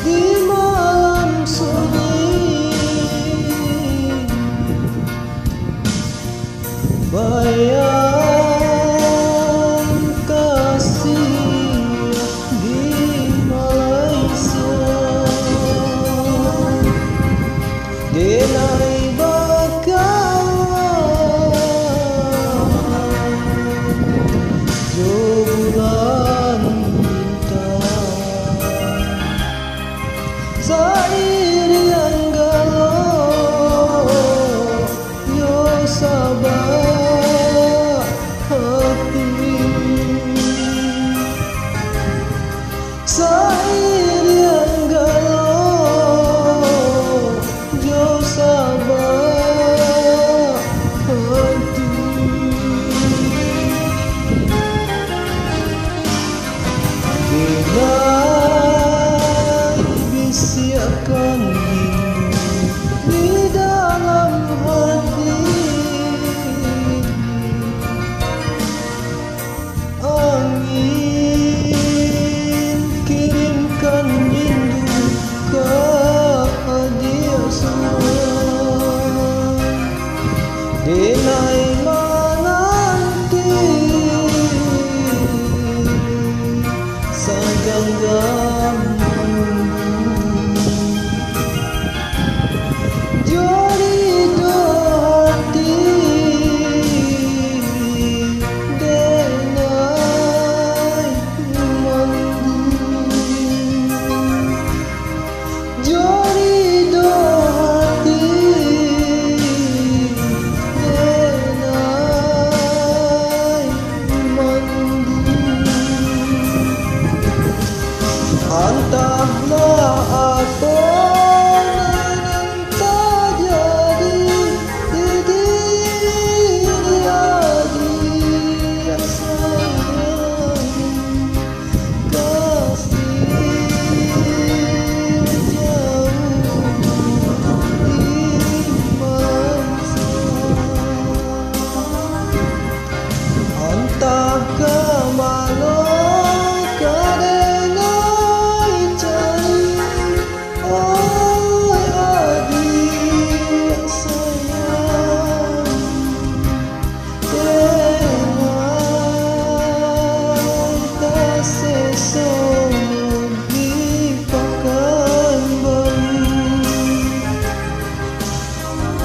di malam sunyi. Bayang kasih di Malaysia, denai bakawan jo bulan bintang, sairian galau yo sabar hati, sairian galau jo sabar hati. Denai bisiakan rindu di dalam hati, angin kirimkan rindu ke dia semua. Denai menanti segenggam jari hati, denai mandi jari hati, denai mandi. Entahlah apa yang terjadi di diri dia sayang, kasih jauh di masa. Entah ke mana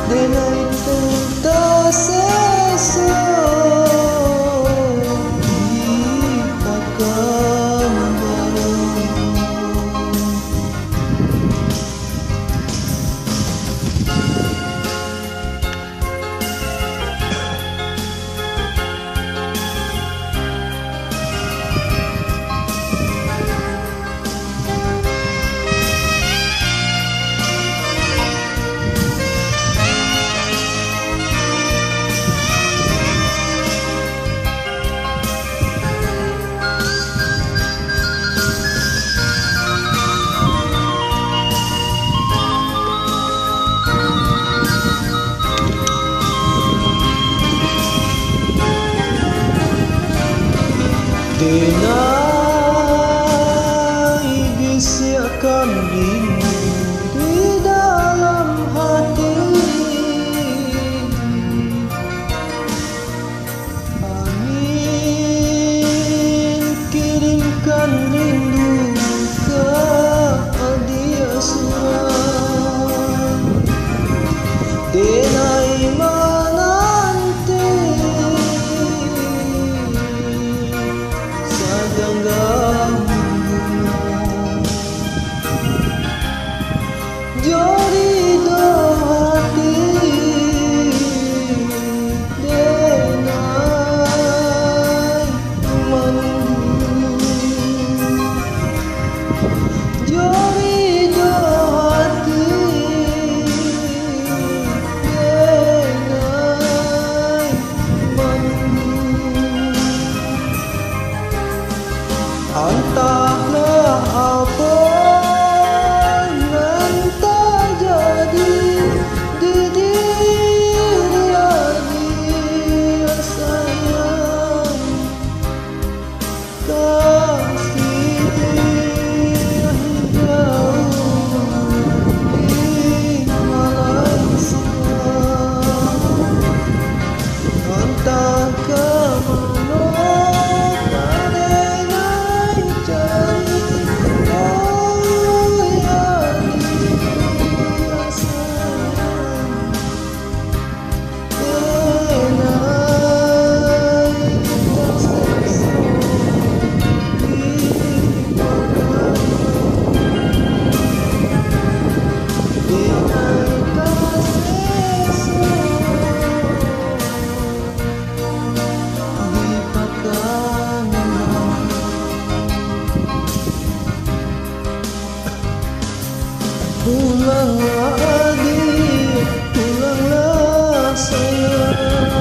denai terseso dipakan baru. Denai bisiakan rindu di dalam hati, angin kirimkan rindu ke dia semua. Denai menanti segenggam jari hati, denai mandi jari hati, denai mandi. Entahlah apa yang terjadi di diri dia sayang, kasih jauh Pulanglah adik, pulanglah sayang.